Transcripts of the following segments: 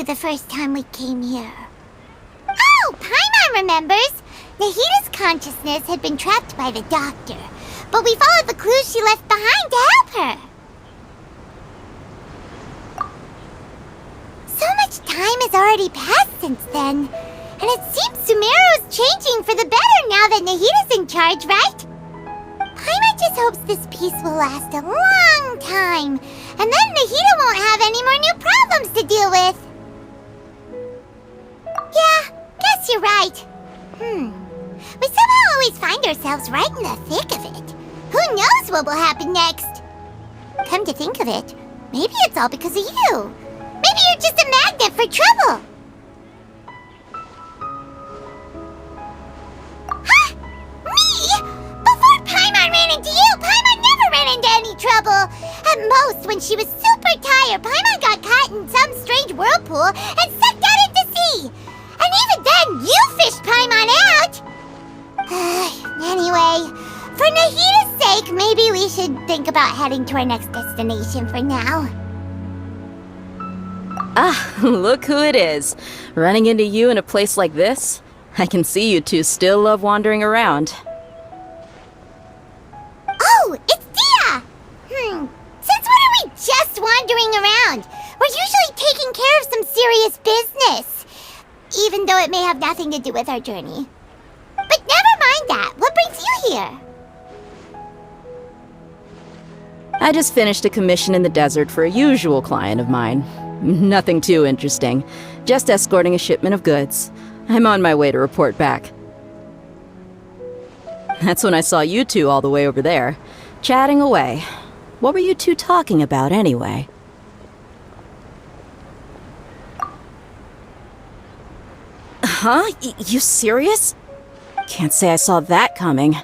the first time we came here. Oh, Paimon remembers! Nahita's consciousness had been trapped by the doctor, but we followed the clues she left behind to help her. So much time has already passed since then, and it seems Sumeru's changing for the better now that Nahita's in charge, right? Paimon just hopes this peace will last a long time, and then Nahita won't have any more new problems to deal with. Yeah, guess you're right. We somehow always find ourselves right in the thick of it. Who knows what will happen next? Come to think of it, maybe it's all because of you. Maybe you're just a magnet for trouble. Huh? Me? Before Paimon ran into you, Paimon never ran into any trouble. At most, when she was super tired, Paimon got caught in some strange whirlpool and sucked out into sea. And even then, you fished Paimon out. Anyway, for Nahita's sake, maybe we should think about heading to our next destination for now. Ah, look who it is. Running into you in a place like this? I can see you two still love wandering around. Oh, it's Dehya! Since when are we just wandering around? We're usually taking care of some serious business. Even though it may have nothing to do with our journey. But never mind that. What brings you here? I just finished a commission in the desert for a usual client of mine. Nothing too interesting. Just escorting a shipment of goods. I'm on my way to report back. That's when I saw you two all the way over there, chatting away. What were you two talking about anyway? Huh? You serious? Can't say I saw that coming.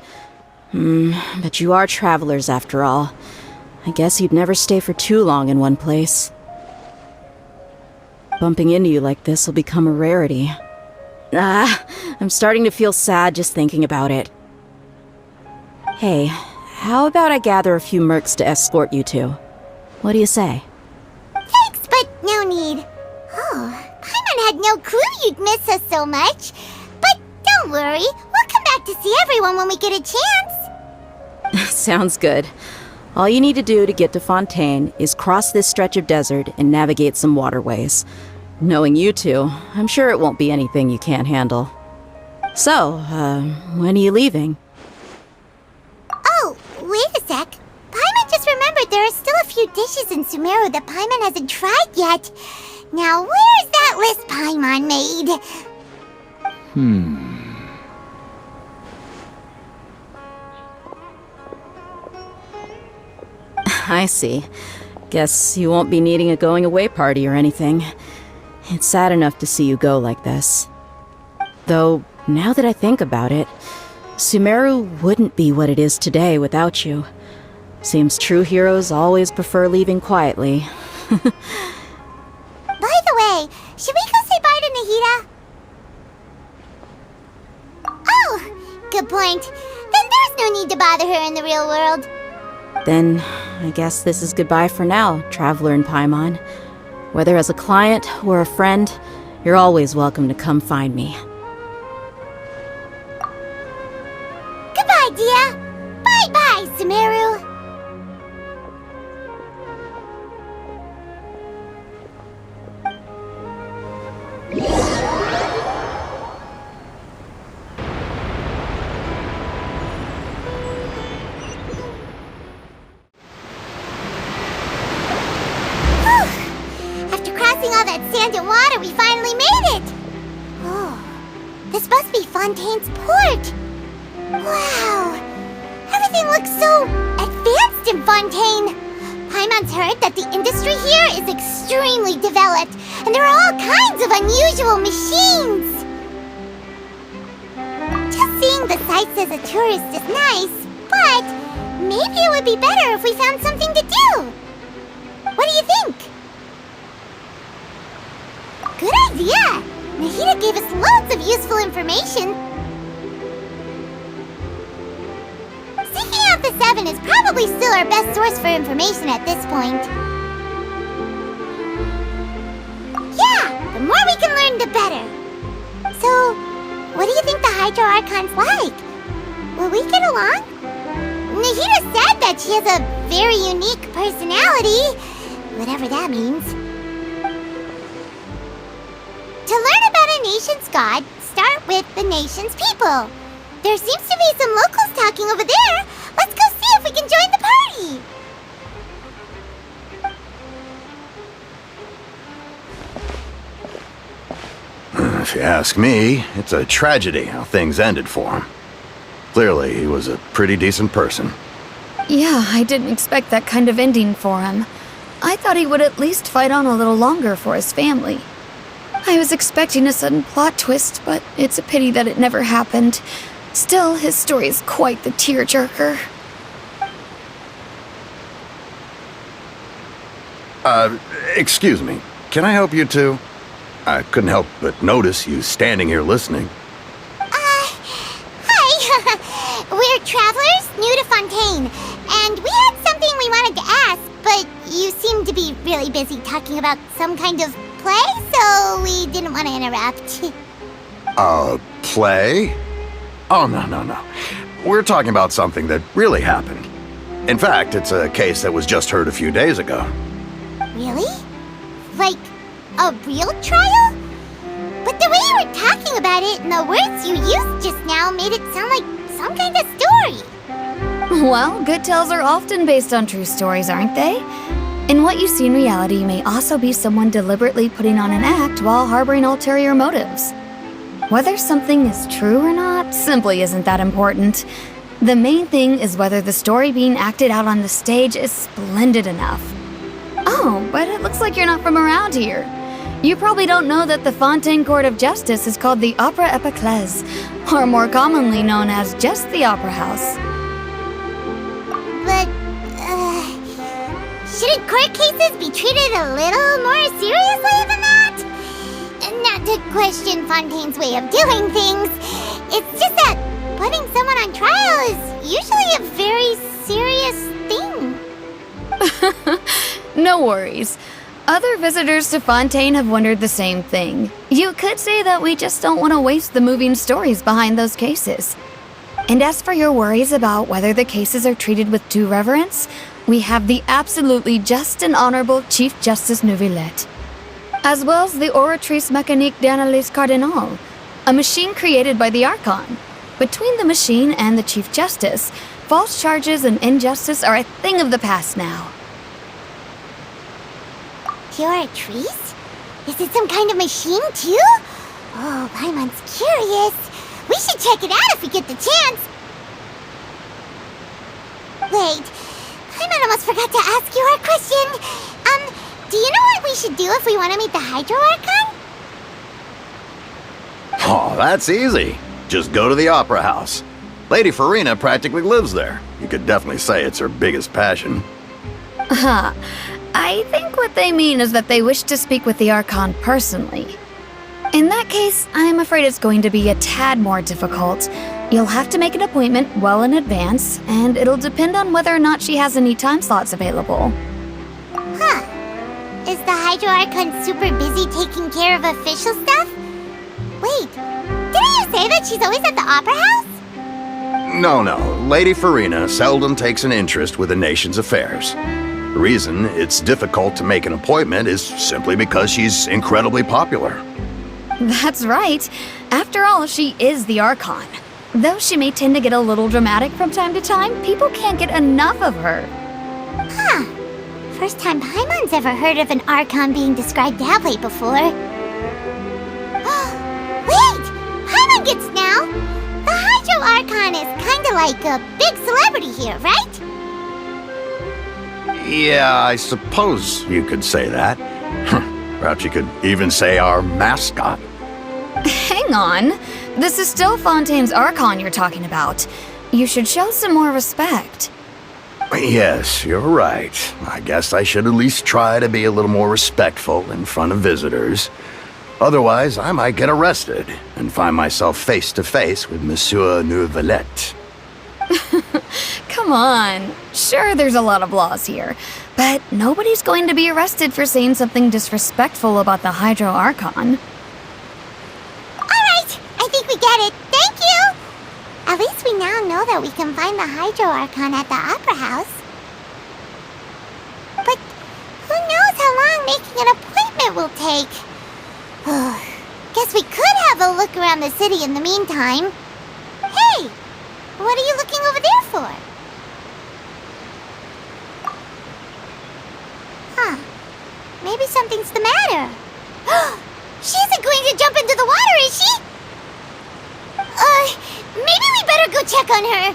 But you are travelers after all. I guess you'd never stay for too long in one place. Bumping into you like this will become a rarity. I'm starting to feel sad just thinking about it. Hey, how about I gather a few mercs to escort you two? What do you say? Thanks, but no need. Oh, Paimon had no clue you'd miss us so much. But don't worry, we'll come back to see everyone when we get a chance. Sounds good. All you need to do to get to Fontaine is cross this stretch of desert and navigate some waterways. Knowing you two, I'm sure it won't be anything you can't handle. So, when are you leaving? Oh, wait a sec. Paimon just remembered there are still a few dishes in Sumeru that Paimon hasn't tried yet. Now, where's that list Paimon made? I see. Guess you won't be needing a going-away party or anything. It's sad enough to see you go like this. Though, now that I think about it, Sumeru wouldn't be what it is today without you. Seems true heroes always prefer leaving quietly. By the way, should we go say bye to Nahita? Oh, good point. Then there's no need to bother her in the real world. Then, I guess this is goodbye for now, Traveler in Paimon. Whether as a client or a friend, you're always welcome to come find me. Goodbye, Dehya. Bye-bye, Sumeru. All that sand and water, we finally made it! Oh, this must be Fontaine's port! Wow! Everything looks so advanced in Fontaine! Paimon's heard that the industry here is extremely developed, and there are all kinds of unusual machines! Just seeing the sights as a tourist is nice, but maybe it would be better if we found something to do! What do you think? Good idea! Nahita gave us loads of useful information. Seeking out the Seven is probably still our best source for information at this point. Yeah! The kinda better. So, what do you think the Hydro Archon's like? Will we get along? Nahida said that she has a very unique personality, whatever that means. To learn about a nation's god, start with the nation's people. There seems to be some locals talking over there. Let's go see if we can join the party. If you ask me, it's a tragedy how things ended for him. Clearly, he was a pretty decent person. Yeah, I didn't expect that kind of ending for him. I thought he would at least fight on a little longer for his family. I was expecting a sudden plot twist, but it's a pity that it never happened. Still, his story is quite the tearjerker. Excuse me. Can I help you two? I couldn't help but notice you standing here listening. Hi. We're travelers new to Fontaine, and we had something we wanted to ask, but you seem to be really busy talking about some kind of play, so we didn't want to interrupt. Play? Oh, no. We're talking about something that really happened. In fact, it's a case that was just heard a few days ago. Really? Like, a real trial? But the way you were talking about it and the words you used just now made it sound like some kind of story. Well, good tales are often based on true stories, aren't they? And what you see in reality may also be someone deliberately putting on an act while harboring ulterior motives. Whether something is true or not simply isn't that important. The main thing is whether the story being acted out on the stage is splendid enough. Oh, but it looks like you're not from around here. You probably don't know that the Fontaine Court of Justice is called the Opera Epiclese, or more commonly known as just the Opera House. But, shouldn't court cases be treated a little more seriously than that? Not to question Fontaine's way of doing things. It's just that putting someone on trial is usually a very serious thing. No worries. Other visitors to Fontaine have wondered the same thing. You could say that we just don't want to waste the moving stories behind those cases. And as for your worries about whether the cases are treated with due reverence, we have the absolutely just and honorable Chief Justice Neuvillette, as well as the Oratrice Mécanique d'Analyse Cardinal, a machine created by the Archon. Between the machine and the Chief Justice, false charges and injustice are a thing of the past now. Oratrice? Is it some kind of machine, too? Oh, Paimon's curious. We should check it out if we get the chance. Wait, Paimon almost forgot to ask you our question. Do you know what we should do if we want to meet the Hydro Archon? Oh, that's easy. Just go to the Opera House. Lady Furina practically lives there. You could definitely say it's her biggest passion. I think what they mean is that they wish to speak with the Archon personally. In that case, I'm afraid it's going to be a tad more difficult. You'll have to make an appointment well in advance, and it'll depend on whether or not she has any time slots available. Huh. Is the Hydro Archon super busy taking care of official stuff? Wait, didn't you say that she's always at the Opera House? No. Lady Furina seldom takes an interest with the nation's affairs. The reason it's difficult to make an appointment is simply because she's incredibly popular. That's right. After all, she is the Archon. Though she may tend to get a little dramatic from time to time, people can't get enough of her. Huh. First time Paimon's ever heard of an Archon being described that way before. Wait! Paimon gets now! The Hydro Archon is kinda like a big celebrity here, right? Yeah, I suppose you could say that. Perhaps you could even say our mascot. Hang on. This is still Fontaine's Archon you're talking about. You should show some more respect. Yes, you're right. I guess I should at least try to be a little more respectful in front of visitors. Otherwise, I might get arrested and find myself face to face with Monsieur Neuvillette. Come on. Sure, there's a lot of laws here, but nobody's going to be arrested for saying something disrespectful about the Hydro Archon. At least we now know that we can find the Hydro Archon at the Opera House. But who knows how long making an appointment will take? Guess we could have a look around the city in the meantime. Hey! What are you looking over there for? Huh. Maybe something's the matter. She isn't going to jump into the water, is she? Maybe we better go check on her.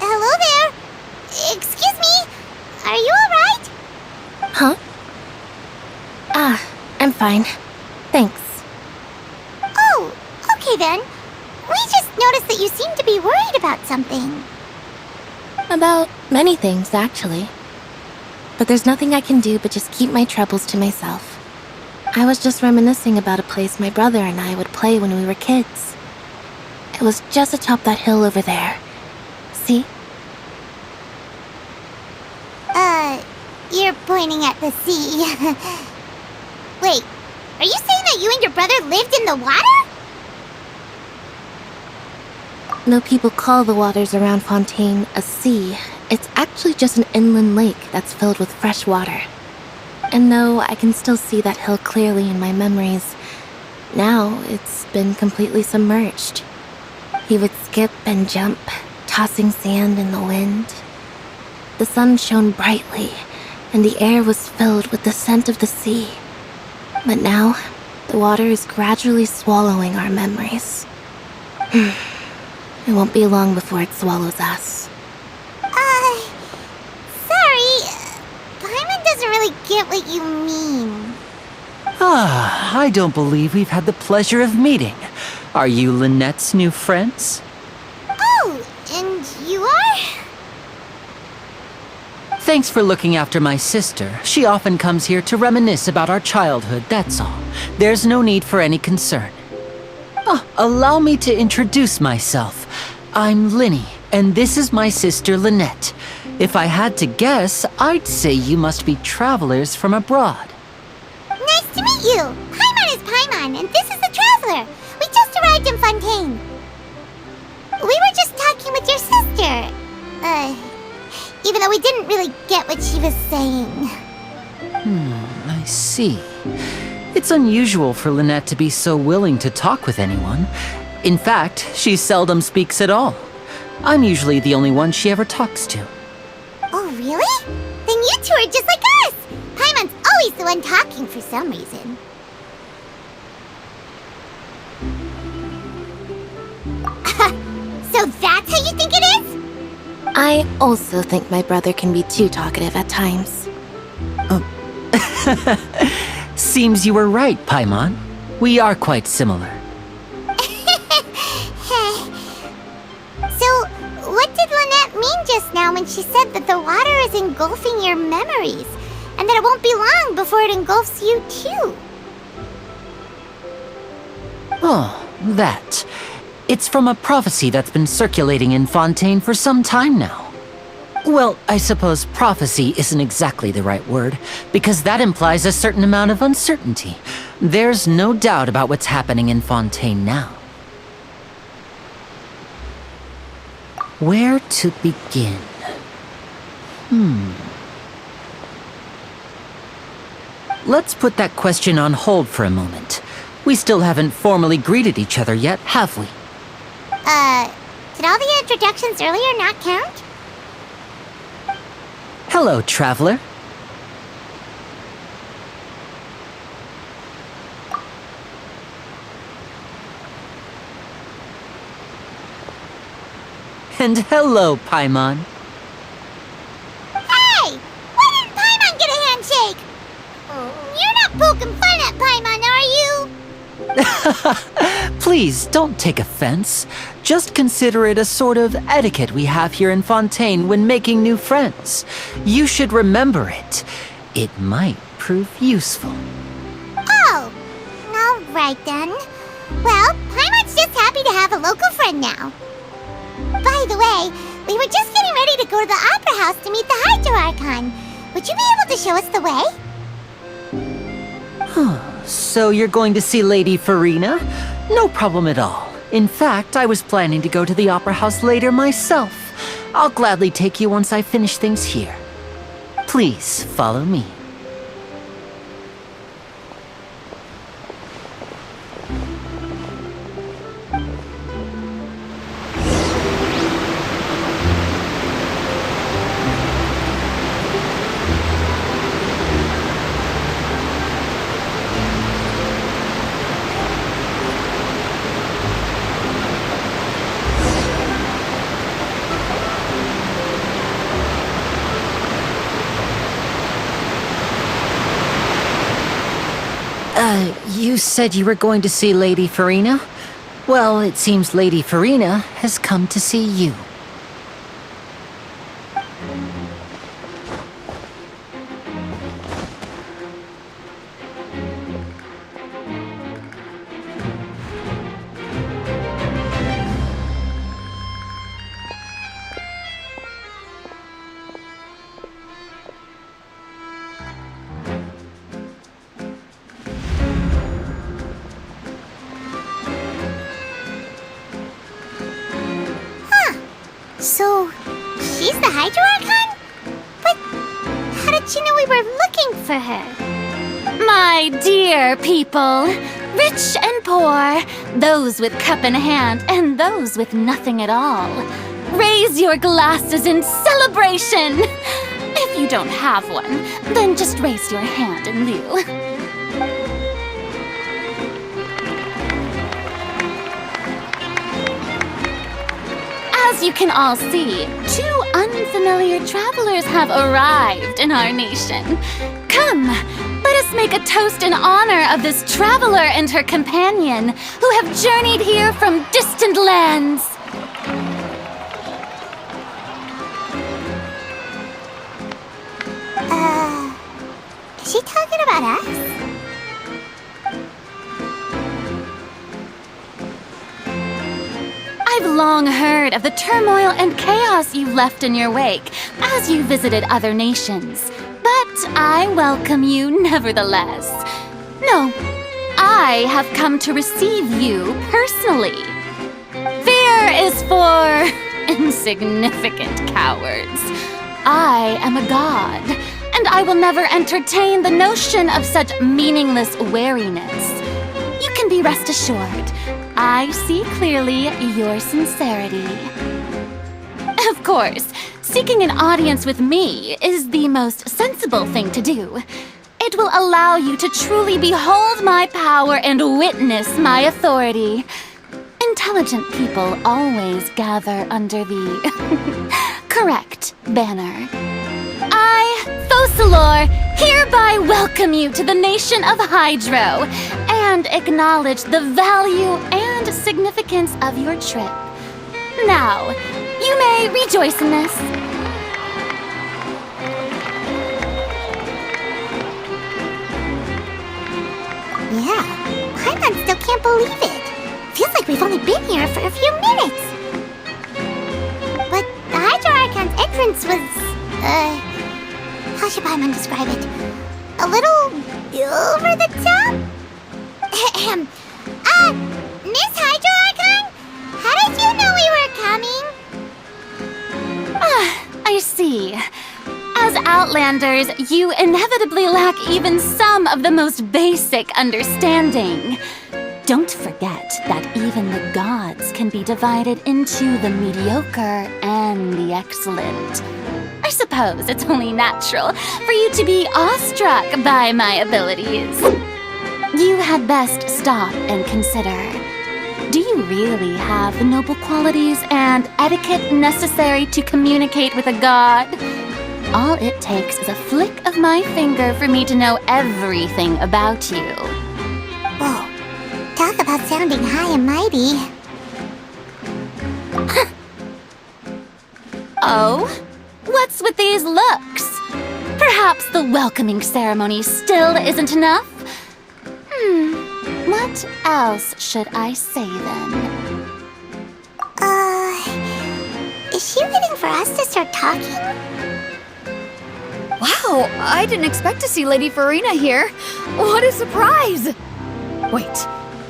Hello there. Excuse me. Are you alright? Huh? I'm fine. Thanks. Oh, okay then. We just noticed that you seem to be worried about something. About many things, actually. But there's nothing I can do but just keep my troubles to myself. I was just reminiscing about a place my brother and I would play when we were kids. It was just atop that hill over there. See? You're pointing at the sea. Wait, are you saying that you and your brother lived in the water? Though people call the waters around Fontaine a sea, it's actually just an inland lake that's filled with fresh water. And though I can still see that hill clearly in my memories, now it's been completely submerged. He would skip and jump, tossing sand in the wind. The sun shone brightly, and the air was filled with the scent of the sea. But now, the water is gradually swallowing our memories. It won't be long before it swallows us. Sorry. Paimon doesn't really get what you mean. I don't believe we've had the pleasure of meeting. Are you Lynette's new friends? Oh, and you are? Thanks for looking after my sister. She often comes here to reminisce about our childhood, that's all. There's no need for any concern. Allow me to introduce myself. I'm Lyney, and this is my sister Lynette. If I had to guess, I'd say you must be travelers from abroad. Nice to meet you. Paimon is Paimon, and this is the Traveler. We just arrived in Fontaine. We were just talking with your sister. Even though we didn't really get what she was saying. I see. It's unusual for Lynette to be so willing to talk with anyone. In fact, she seldom speaks at all. I'm usually the only one she ever talks to. Oh, really? Then you two are just like us! Paimon's always the one talking for some reason. So that's how you think it is? I also think my brother can be too talkative at times. Seems you were right, Paimon. We are quite similar. So, what did Lynette mean just now when she said that the water is engulfing your memories, and that it won't be long before it engulfs you too? Oh, that. It's from a prophecy that's been circulating in Fontaine for some time now. Well, I suppose prophecy isn't exactly the right word, because that implies a certain amount of uncertainty. There's no doubt about what's happening in Fontaine now. Where to begin? Let's put that question on hold for a moment. We still haven't formally greeted each other yet, have we? Did all the introductions earlier not count? Hello, traveler. And hello, Paimon. Hey! Why didn't Paimon get a handshake? You're not poking fun at Paimon, are you? Please, don't take offense. Just consider it a sort of etiquette we have here in Fontaine when making new friends. You should remember it. It might prove useful. Alright then. Well, Paimon's just happy to have a local friend now. By the way, we were just getting ready to go to the Opera House to meet the Hydro Archon. Would you be able to show us the way? So you're going to see Lady Furina? No problem at all. In fact, I was planning to go to the Opera House later myself. I'll gladly take you once I finish things here. Please follow me. You said you were going to see Lady Furina? Well, it seems Lady Furina has come to see you. So, she's the Hydro Archon? But how did she know we were looking for her? My dear people, rich and poor, those with cup in hand and those with nothing at all, raise your glasses in celebration! If you don't have one, then just raise your hand in lieu. As you can all see, 2 unfamiliar travelers have arrived in our nation. Come, let us make a toast in honor of this traveler and her companion who have journeyed here from distant lands. Is she talking about us? I've long heard of the turmoil and chaos you left in your wake as you visited other nations, but I welcome you nevertheless. No, I have come to receive you personally. Fear is for insignificant cowards. I am a god, and I will never entertain the notion of such meaningless wariness. You can be rest assured, I see clearly your sincerity. Of course, seeking an audience with me is the most sensible thing to do. It will allow you to truly behold my power and witness my authority. Intelligent people always gather under the correct banner. I, Focalor, hereby welcome you to the nation of Hydro and acknowledge the value and significance of your trip. Now, you may rejoice in this. Yeah, Paimon still can't believe it. Feels like we've only been here for a few minutes. But the Hydro Archon's entrance was, how should Paimon describe it? A little over the top? Miss Hydro Archon? How did you know we were coming? I see. As Outlanders, you inevitably lack even some of the most basic understanding. Don't forget that even the gods can be divided into the mediocre and the excellent. I suppose it's only natural for you to be awestruck by my abilities. You had best stop and consider. Do you really have the noble qualities and etiquette necessary to communicate with a god? All it takes is a flick of my finger for me to know everything about you. Whoa, talk about sounding high and mighty. Oh? What's with these looks? Perhaps the welcoming ceremony still isn't enough? What What else should I say then? Is she waiting for us to start talking? Wow, I didn't expect to see Lady Furina here. What a surprise! Wait,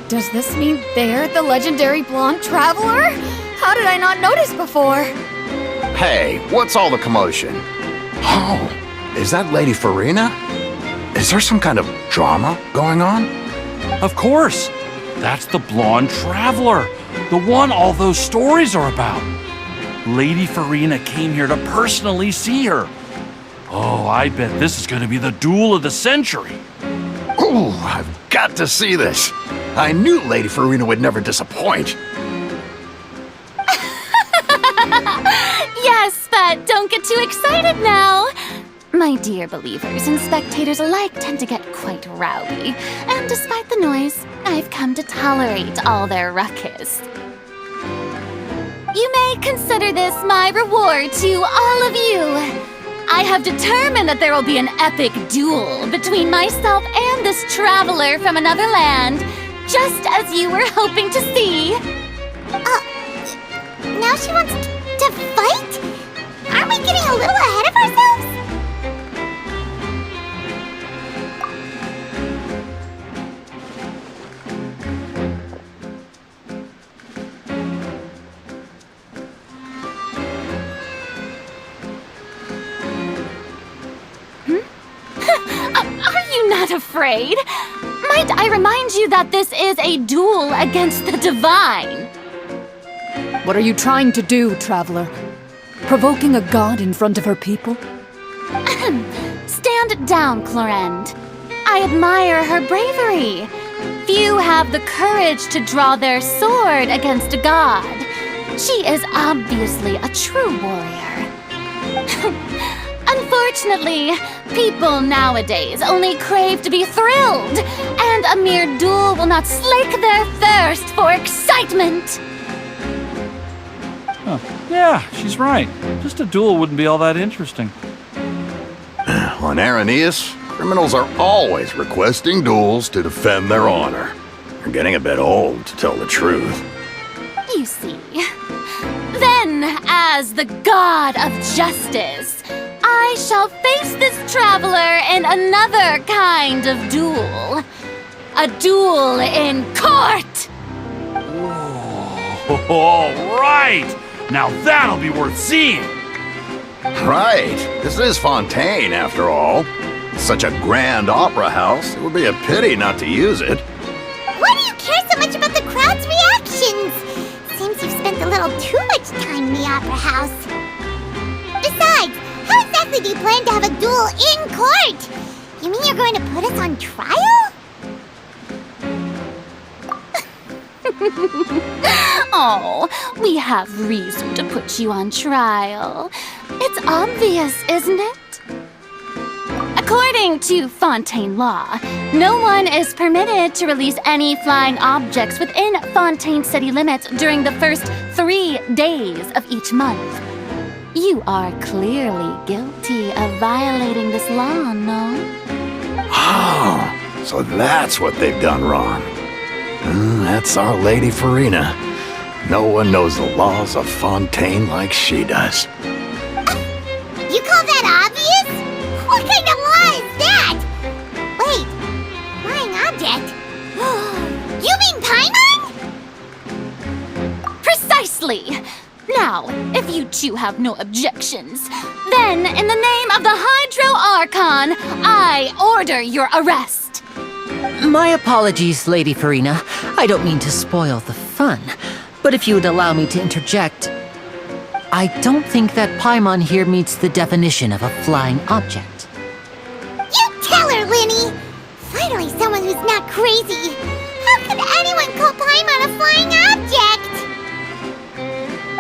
does this mean they're the legendary blonde traveler? How did I not notice before? Hey, what's all the commotion? Oh, is that Lady Furina? Is there some kind of drama going on? Of course! That's the blonde traveler, the one all those stories are about. Lady Furina came here to personally see her. Oh, I bet this is going to be the duel of the century. Ooh, I've got to see this. I knew Lady Furina would never disappoint. Yes, but don't get too excited now. My dear believers and spectators alike tend to get quite rowdy, and despite the noise, I've come to tolerate all their ruckus. You may consider this my reward to all of you. I have determined that there will be an epic duel between myself and this traveler from another land, just as you were hoping to see. Now she wants to fight? Aren't we getting a little ahead of ourselves? Are you not afraid? Might I remind you that this is a duel against the divine? What are you trying to do, traveler? Provoking a god in front of her people? Stand down, Clorend. I admire her bravery. Few have the courage to draw their sword against a god. She is obviously a true warrior. Unfortunately, people nowadays only crave to be thrilled, and a mere duel will not slake their thirst for excitement. Huh. Yeah, she's right. Just a duel wouldn't be all that interesting. On Araneus, criminals are always requesting duels to defend their honor. They're getting a bit old, to tell the truth. You see. Then, as the god of justice, I shall face this traveler in another kind of duel. A duel in court! All right! Now that'll be worth seeing! Right. This is Fontaine, after all. It's such a grand opera house, it would be a pity not to use it. Why do you care so much about the crowd's reactions? Seems you've spent a little too much time in the opera house. Besides, how exactly do you plan to have a duel in court? You mean you're going to put us on trial? Oh, we have reason to put you on trial. It's obvious, isn't it? According to Fontaine law, no one is permitted to release any flying objects within Fontaine city limits during the first 3 days of each month. You are clearly guilty of violating this law, no? Oh, so that's what they've done wrong. That's our Lady Furina. No one knows the laws of Fontaine like she does. You call that obvious? What kind of law is that? Wait, flying object? You mean Paimon? Precisely! Now, if you two have no objections, then in the name of the Hydro Archon, I order your arrest. My apologies, Lady Furina. I don't mean to spoil the fun, but if you would allow me to interject, I don't think that Paimon here meets the definition of a flying object. You tell her, Lyney! Finally someone who's not crazy. How could anyone call Paimon a flying object?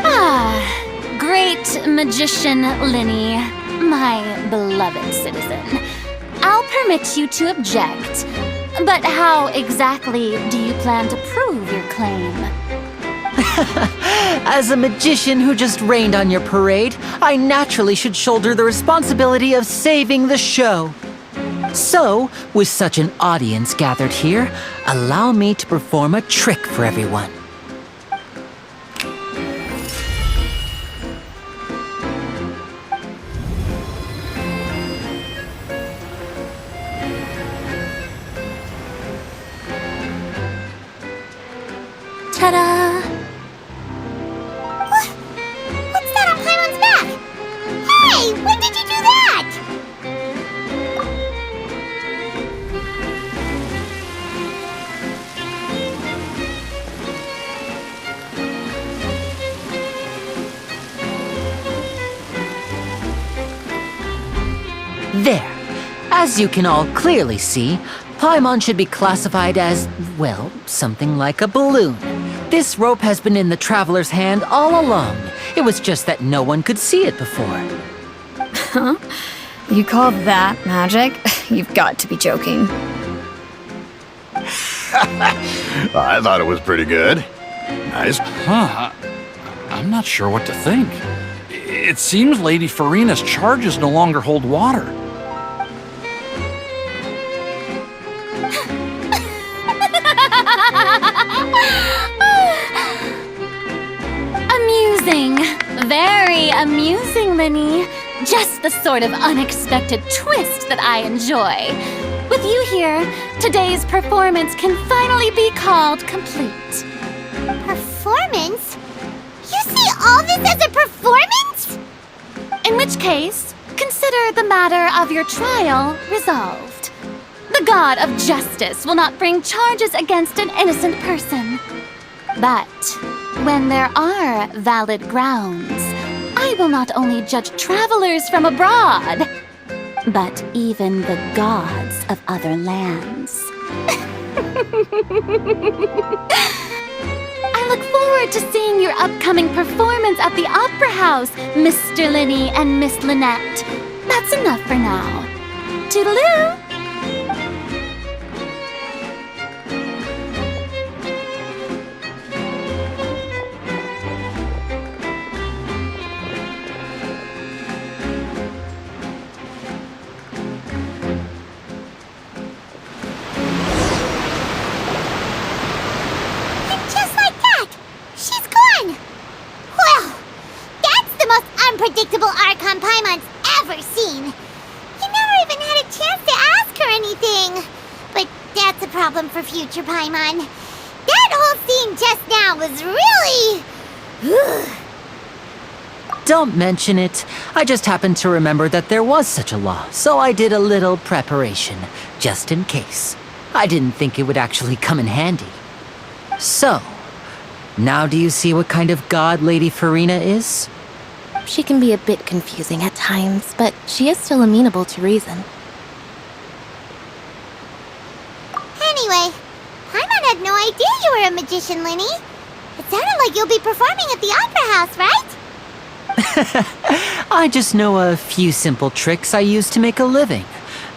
Ah, great magician Lyney, my beloved citizen. I'll permit you to object, but how exactly do you plan to prove your claim? As a magician who just rained on your parade, I naturally should shoulder the responsibility of saving the show. So, with such an audience gathered here, allow me to perform a trick for everyone. Ta-da! What's that on Paimon's back? Hey, when did you do that? There. As you can all clearly see, Paimon should be classified as, well, something like a balloon. This rope has been in the traveler's hand all along. It was just that no one could see it before. Huh? You call that magic? You've got to be joking. I thought it was pretty good. Nice. Huh. I'm not sure what to think. It seems Lady Furina's charges no longer hold water. Amusing. Very amusing, Lyney. Just the sort of unexpected twist that I enjoy. With you here, today's performance can finally be called complete. Performance? You see all this as a performance? In which case, consider the matter of your trial resolved. The god of justice will not bring charges against an innocent person. But when there are valid grounds, I will not only judge travelers from abroad, but even the gods of other lands. I look forward to seeing your upcoming performance at the Opera House, Mr. Lyney and Miss Lynette. That's enough for now. Toodaloo! Unpredictable Archon Paimon's ever seen. You never even had a chance to ask her anything. But that's a problem for future Paimon. That whole scene just now was really... Don't mention it. I just happened to remember that there was such a law, so I did a little preparation, just in case. I didn't think it would actually come in handy. So, now do you see what kind of god Lady Furina is? She can be a bit confusing at times, but she is still amenable to reason. Anyway, Paimon had no idea you were a magician, Lyney. It sounded like you'll be performing at the Opera House, right? I just know a few simple tricks I use to make a living.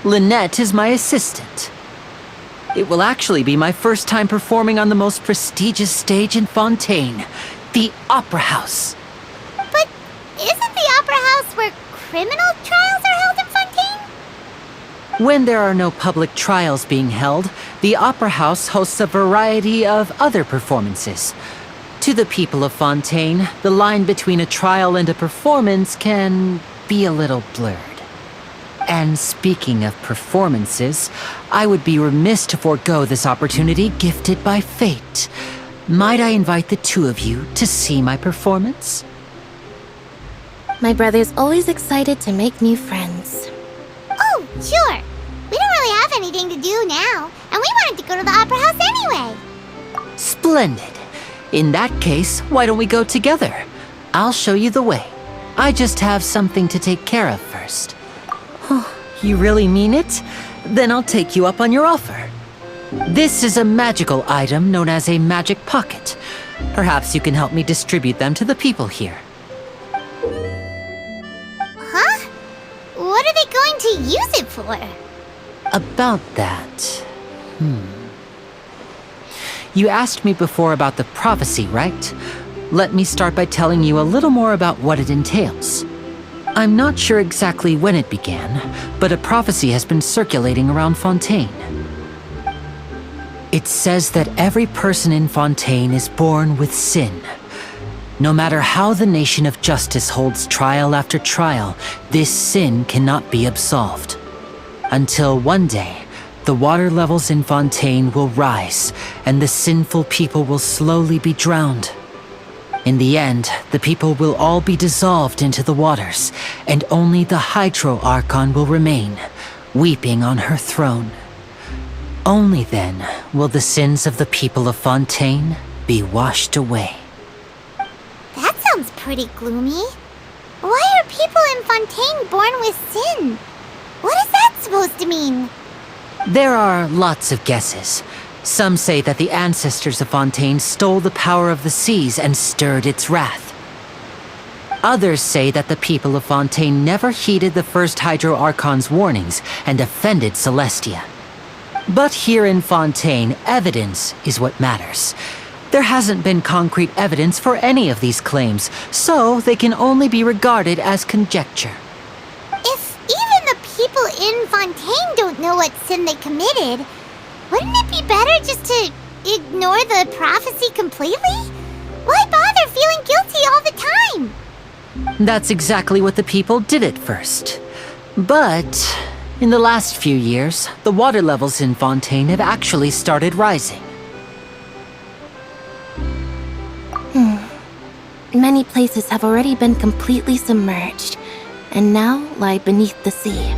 Lynette is my assistant. It will actually be my first time performing on the most prestigious stage in Fontaine, the Opera House. But isn't the Opera House where criminal trials are held in Fontaine? When there are no public trials being held, the Opera House hosts a variety of other performances. To the people of Fontaine, the line between a trial and a performance can be a little blurred. And speaking of performances, I would be remiss to forego this opportunity gifted by fate. Might I invite the two of you to see my performance? My brother's always excited to make new friends. Oh, sure. We don't really have anything to do now, and we wanted to go to the Opera House anyway. Splendid. In that case, why don't we go together? I'll show you the way. I just have something to take care of first. You really mean it? Then I'll take you up on your offer. This is a magical item known as a magic pocket. Perhaps you can help me distribute them to the people here. Huh? What are they going to use it for? About that... You asked me before about the prophecy, right? Let me start by telling you a little more about what it entails. I'm not sure exactly when it began, but a prophecy has been circulating around Fontaine. It says that every person in Fontaine is born with sin. No matter how the nation of justice holds trial after trial, this sin cannot be absolved. Until one day, the water levels in Fontaine will rise, and the sinful people will slowly be drowned. In the end, the people will all be dissolved into the waters, and only the Hydro Archon will remain, weeping on her throne. Only then will the sins of the people of Fontaine be washed away. That sounds pretty gloomy. Why are people in Fontaine born with sin? What is that supposed to mean? There are lots of guesses. Some say that the ancestors of Fontaine stole the power of the seas and stirred its wrath. Others say that the people of Fontaine never heeded the first Hydro Archon's warnings and offended Celestia. But here in Fontaine, evidence is what matters. There hasn't been concrete evidence for any of these claims, so they can only be regarded as conjecture. If even the people in Fontaine don't know what sin they committed, wouldn't it be better just to ignore the prophecy completely? Why bother feeling guilty all the time? That's exactly what the people did at first. But in the last few years, the water levels in Fontaine have actually started rising. Many places have already been completely submerged, and now lie beneath the sea.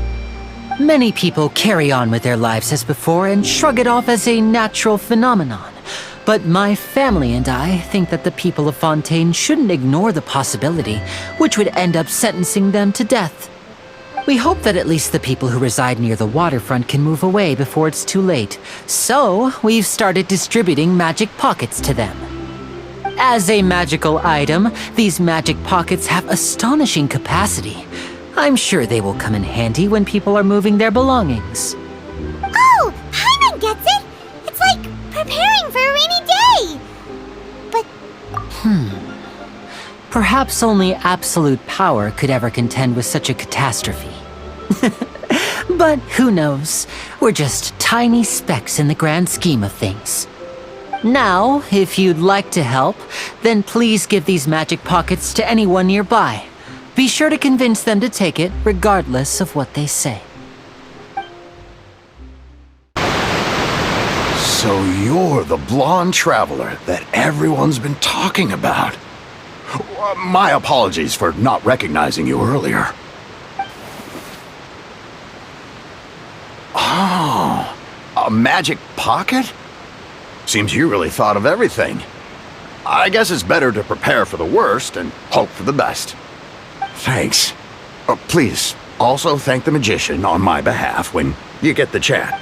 Many people carry on with their lives as before and shrug it off as a natural phenomenon. But my family and I think that the people of Fontaine shouldn't ignore the possibility, which would end up sentencing them to death. We hope that at least the people who reside near the waterfront can move away before it's too late. So, we've started distributing magic pockets to them. As a magical item, these magic pockets have astonishing capacity. I'm sure they will come in handy when people are moving their belongings. Oh, Paimon gets it! It's like preparing for a rainy day! But Perhaps only absolute power could ever contend with such a catastrophe. But who knows? We're just tiny specks in the grand scheme of things. Now, if you'd like to help, then please give these magic pockets to anyone nearby. Be sure to convince them to take it, regardless of what they say. So you're the blonde traveler that everyone's been talking about. My apologies for not recognizing you earlier. Oh, a magic pocket? Seems you really thought of everything. I guess it's better to prepare for the worst and hope for the best. Thanks. Please, also thank the magician on my behalf when you get the chance.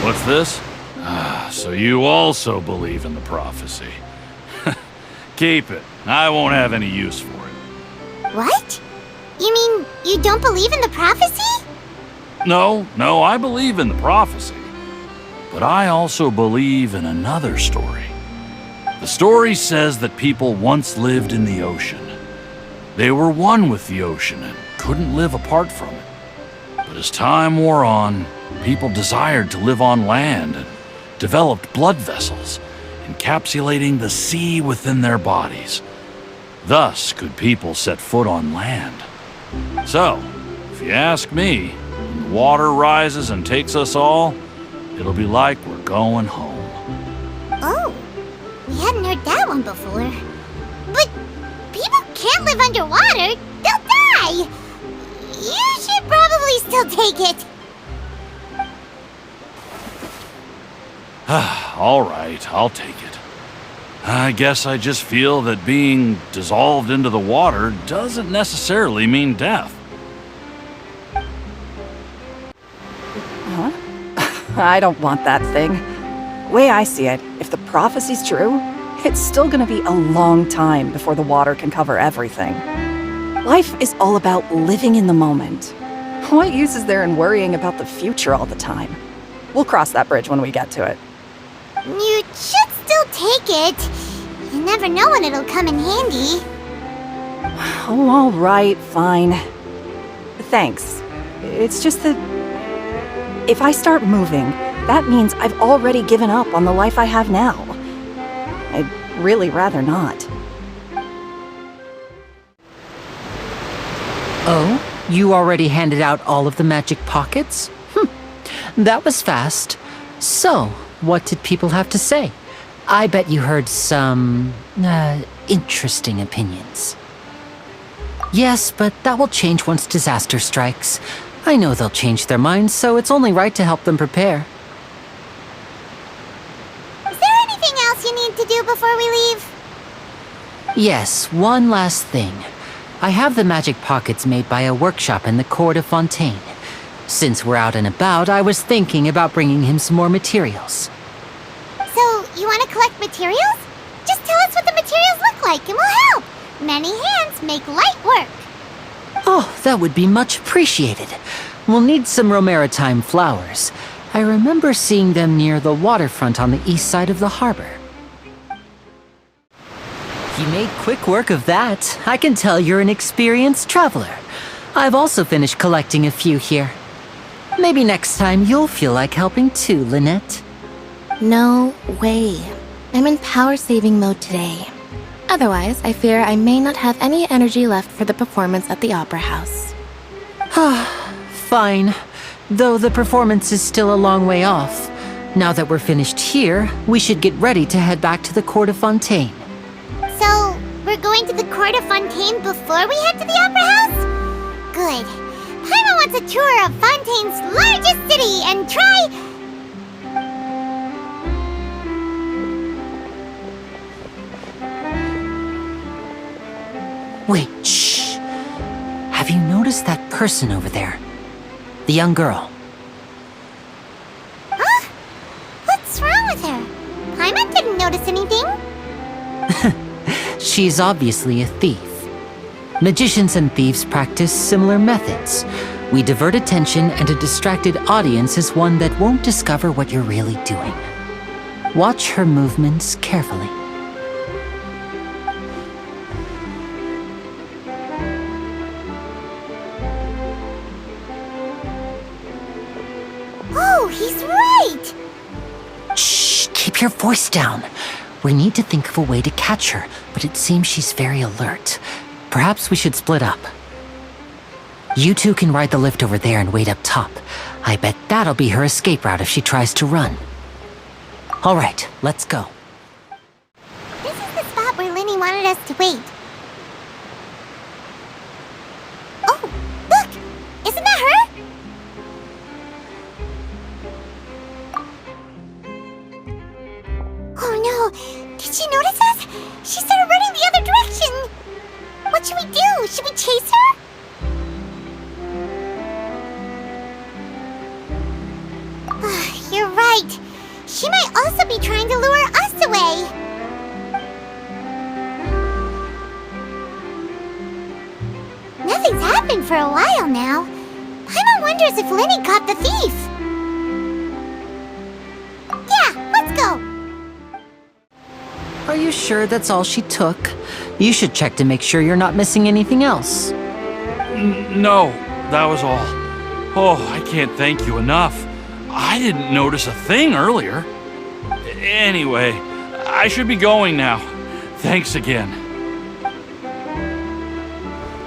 What's this? So you also believe in the prophecy. Keep it. I won't have any use for it. what? You mean you don't believe in the prophecy? No, I believe in the prophecy. But I also believe in another story. The story says that people once lived in the ocean. They were one with the ocean and couldn't live apart from it. But as time wore on, people desired to live on land and developed blood vessels, encapsulating the sea within their bodies. Thus could people set foot on land. So, if you ask me, when the water rises and takes us all, it'll be like we're going home. Oh, we hadn't heard that one before. But people can't live underwater. They'll die. You should probably still take it. All right, I'll take it. I guess I just feel that being dissolved into the water doesn't necessarily mean death. Huh? I don't want that thing. Way I see it, if the prophecy's true, it's still gonna be a long time before the water can cover everything. Life is all about living in the moment. What use is there in worrying about the future all the time? We'll cross that bridge when we get to it. You should still take it. You never know when it'll come in handy. Oh, all right, fine. Thanks. It's just that if I start moving, that means I've already given up on the life I have now. I'd really rather not. Oh? You already handed out all of the magic pockets? That was fast. So, what did people have to say? I bet you heard some, interesting opinions. Yes, but that will change once disaster strikes. I know they'll change their minds, so it's only right to help them prepare. Is there anything else you need to do before we leave? Yes, one last thing. I have the magic pockets made by a workshop in the court of Fontaine. Since we're out and about, I was thinking about bringing him some more materials. So, you want to collect materials? Just tell us what the materials look like and we'll help. Many hands make light work. Oh, that would be much appreciated. We'll need some Romaritime flowers. I remember seeing them near the waterfront on the east side of the harbor. You made quick work of that. I can tell you're an experienced traveler. I've also finished collecting a few here. Maybe next time you'll feel like helping too, Lynette. No way. I'm in power-saving mode today. Otherwise, I fear I may not have any energy left for the performance at the Opera House. Fine. Though the performance is still a long way off. Now that we're finished here, we should get ready to head back to the court of Fontaine. So, we're going to the court of Fontaine before we head to the Opera House? Good. Paimon wants a tour of Fontaine's largest city and try... Wait, shh. Have you noticed that person over there? The young girl. Huh? What's wrong with her? Paimon didn't notice anything. She's obviously a thief. Magicians and thieves practice similar methods. We divert attention, and a distracted audience is one that won't discover what you're really doing. Watch her movements carefully. Oh, he's right! Shh, keep your voice down. We need to think of a way to catch her, but it seems she's very alert. Perhaps we should split up. You two can ride the lift over there and wait up top. I bet that'll be her escape route if she tries to run. All right, let's go. This is the spot where Lyney wanted us to wait. Oh, look! Isn't that her? Oh no! Did she notice us? She started running the other direction! What should we do? Should we chase her? You're right. She might also be trying to lure us away. Nothing's happened for a while now. Paimon wonders if Lyney caught the thief. Yeah, let's go. Are you sure that's all she took? You should check to make sure you're not missing anything else. No, that was all. Oh, I can't thank you enough. I didn't notice a thing earlier. Anyway, I should be going now. Thanks again.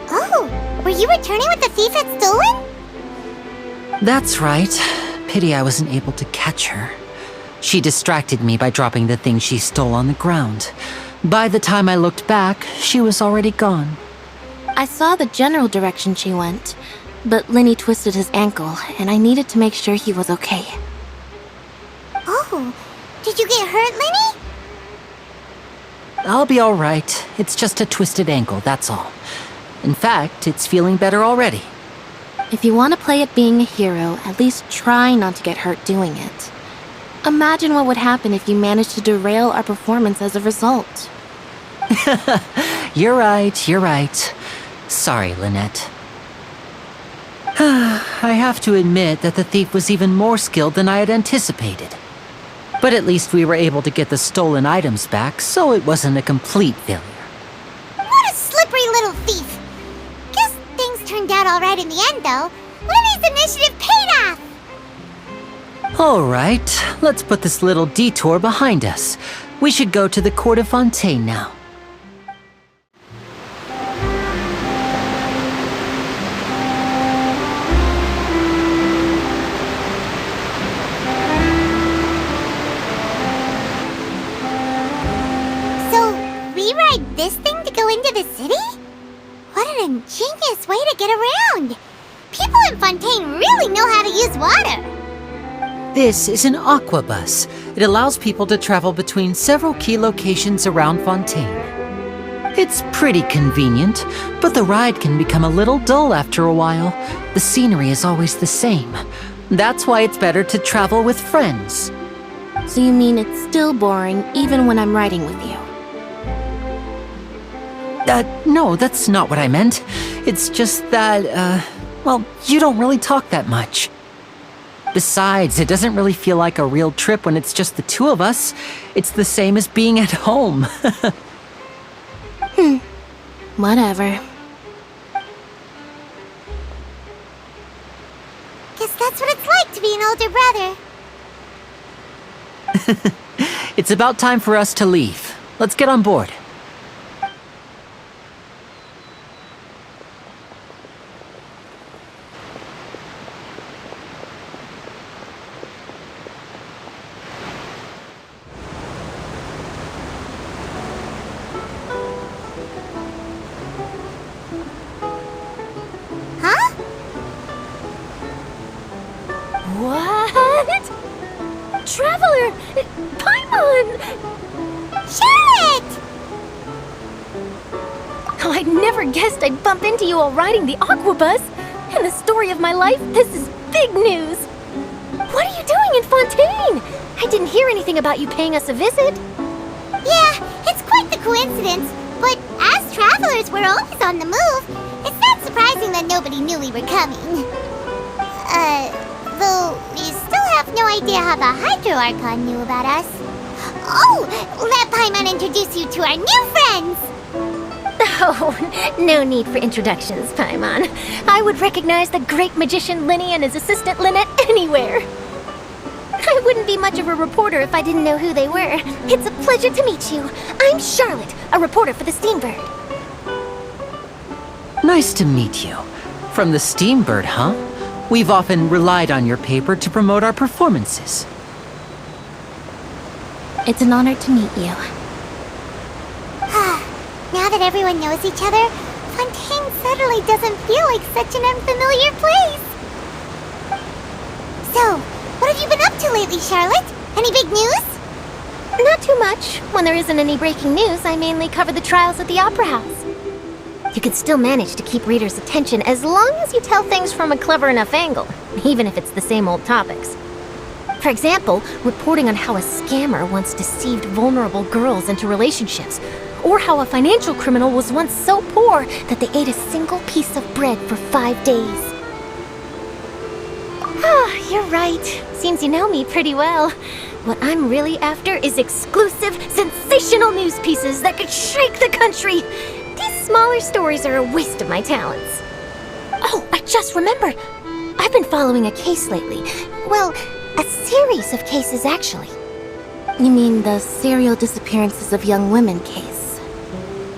Oh, were you returning what the thief had stolen? That's right. Pity I wasn't able to catch her. She distracted me by dropping the thing she stole on the ground. By the time I looked back, she was already gone. I saw the general direction she went, but Lyney twisted his ankle, and I needed to make sure he was okay. Oh, did you get hurt, Lyney? I'll be all right. It's just a twisted ankle, that's all. In fact, it's feeling better already. If you want to play at being a hero, at least try not to get hurt doing it. Imagine what would happen if you managed to derail our performance as a result. You're right, you're right. Sorry, Lynette. I have to admit that the thief was even more skilled than I had anticipated. But at least we were able to get the stolen items back, so it wasn't a complete failure. What a slippery little thief! Guess things turned out alright in the end, though. Lyney's initiative paid off! Alright, let's put this little detour behind us. We should go to the court of Fontaine now. This thing to go into the city? What an ingenious way to get around! People in Fontaine really know how to use water! This is an aquabus. It allows people to travel between several key locations around Fontaine. It's pretty convenient, but the ride can become a little dull after a while. The scenery is always the same. That's why it's better to travel with friends. So you mean it's still boring even when I'm riding with you? No, that's not what I meant. It's just that, well, you don't really talk that much. Besides, it doesn't really feel like a real trip when it's just the two of us. It's the same as being at home. Whatever. Guess that's what it's like to be an older brother. It's about time for us to leave. Let's get on board. Traveler! Paimon! Charlotte! Oh, I'd never guessed I'd bump into you while riding the aquabus. In the story of my life, this is big news. What are you doing in Fontaine? I didn't hear anything about you paying us a visit. Yeah, it's quite the coincidence. But as travelers, we're always on the move. It's not surprising that nobody knew we were coming. Though we still have no idea how the Hydro Archon knew about us. Oh, let Paimon introduce you to our new friends! Oh, no need for introductions, Paimon. I would recognize the great magician Lyney and his assistant Lynette anywhere. I wouldn't be much of a reporter if I didn't know who they were. It's a pleasure to meet you. I'm Charlotte, a reporter for the Steambird. Nice to meet you. From the Steambird, huh? We've often relied on your paper to promote our performances. It's an honor to meet you. Now that everyone knows each other, Fontaine suddenly doesn't feel like such an unfamiliar place. So, what have you been up to lately, Charlotte? Any big news? Not too much. When there isn't any breaking news, I mainly cover the trials at the Opera House. You can still manage to keep readers' attention as long as you tell things from a clever enough angle, even if it's the same old topics. For example, reporting on how a scammer once deceived vulnerable girls into relationships, or how a financial criminal was once so poor that they ate a single piece of bread for 5 days. Ah, you're right. Seems you know me pretty well. What I'm really after is exclusive, sensational news pieces that could shake the country. These smaller stories are a waste of my talents. Oh, I just remembered. I've been following a case lately. Well, a series of cases, actually. You mean the serial disappearances of young women case?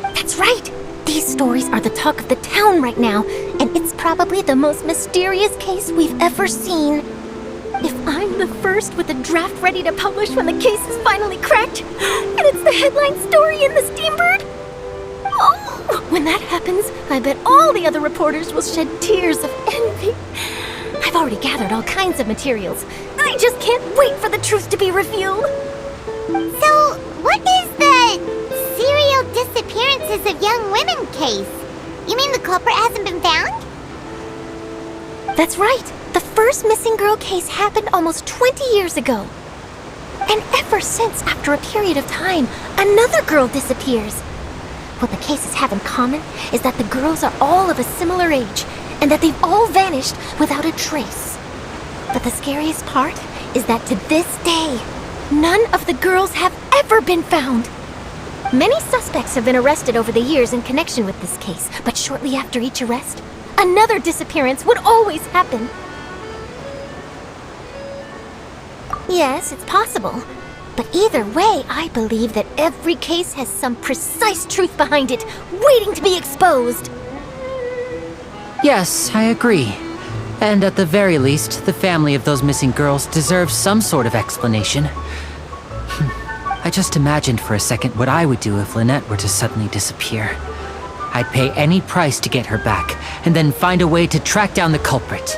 That's right. These stories are the talk of the town right now, and it's probably the most mysterious case we've ever seen. If I'm the first with a draft ready to publish when the case is finally cracked, and it's the headline story in the Steambird, oh, when that happens, I bet all the other reporters will shed tears of envy. I've already gathered all kinds of materials. I just can't wait for the truth to be revealed. So, what is the serial disappearances of young women case? You mean the culprit hasn't been found? That's right. The first missing girl case happened almost 20 years ago. And ever since, after a period of time, another girl disappears. What the cases have in common is that the girls are all of a similar age, and that they've all vanished without a trace. But the scariest part is that to this day, none of the girls have ever been found. Many suspects have been arrested over the years in connection with this case, but shortly after each arrest, another disappearance would always happen. Yes, it's possible. But either way, I believe that every case has some precise truth behind it, waiting to be exposed. Yes, I agree. And at the very least, the family of those missing girls deserves some sort of explanation. I just imagined for a second what I would do if Lynette were to suddenly disappear. I'd pay any price to get her back, and then find a way to track down the culprit.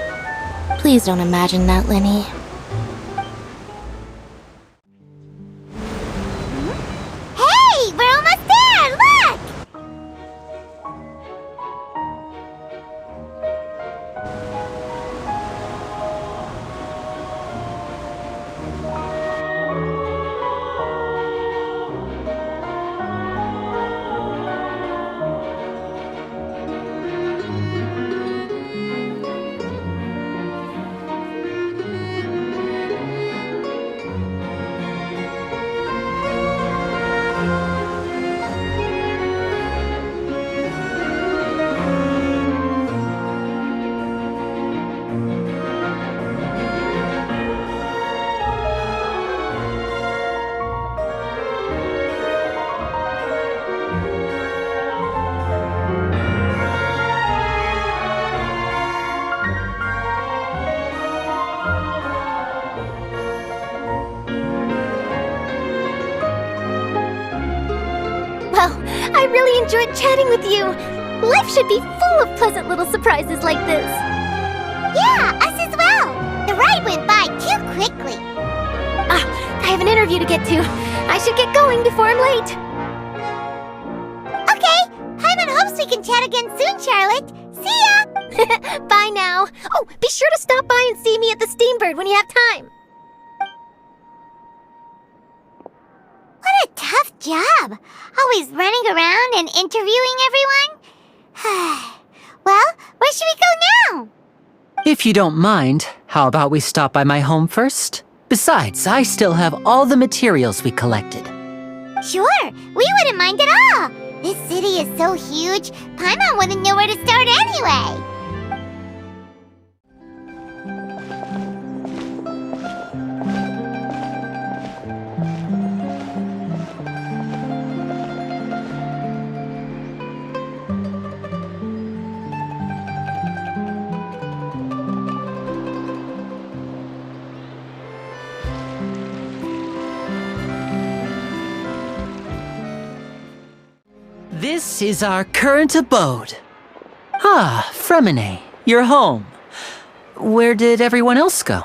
Please don't imagine that, Lyney. Hey, we're almost there! Look! Well, I really enjoyed chatting with you. Life should be full of pleasant little surprises like this. Yeah, us as well. The ride went by too quickly. I have an interview to get to. I should get going before I'm late. Okay, Paimon hopes we can chat again soon, Charlotte. See ya! Bye now. Oh, be sure to stop by and see me at the Steambird when you have time. What a tough job. Always running around and interviewing everyone. Well, where should we go now? If you don't mind, how about we stop by my home first? Besides, I still have all the materials we collected. Sure, we wouldn't mind at all. This city is so huge, Paimon wouldn't know where to start anyway. This is our current abode. Ah, Fremine, you're home. Where did everyone else go?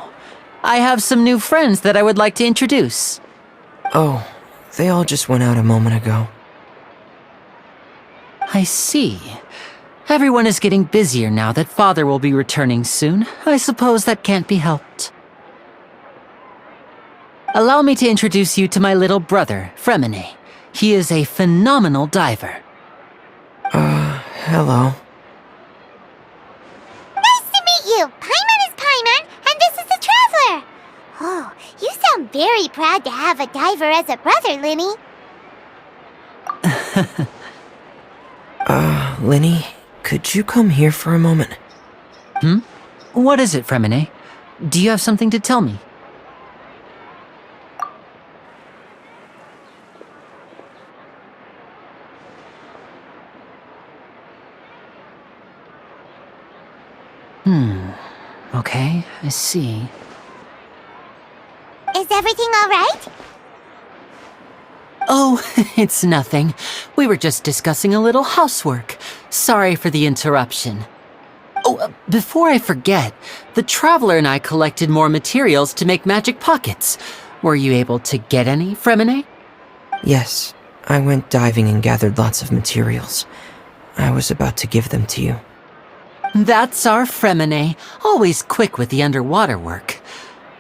I have some new friends that I would like to introduce. Oh, they all just went out a moment ago. I see. Everyone is getting busier now that Father will be returning soon. I suppose that can't be helped. Allow me to introduce you to my little brother, Fremine. He is a phenomenal diver. Hello. Nice to meet you. Paimon is Paimon, and this is the Traveler. Oh, you sound very proud to have a diver as a brother, Lyney. Lyney, could you come here for a moment? What is it, Fremine? Do you have something to tell me? Okay, I see. Is everything all right? Oh, it's nothing. We were just discussing a little housework. Sorry for the interruption. Oh, before I forget, the Traveler and I collected more materials to make magic pockets. Were you able to get any, Fremine? Yes, I went diving and gathered lots of materials. I was about to give them to you. That's our Fremine, always quick with the underwater work.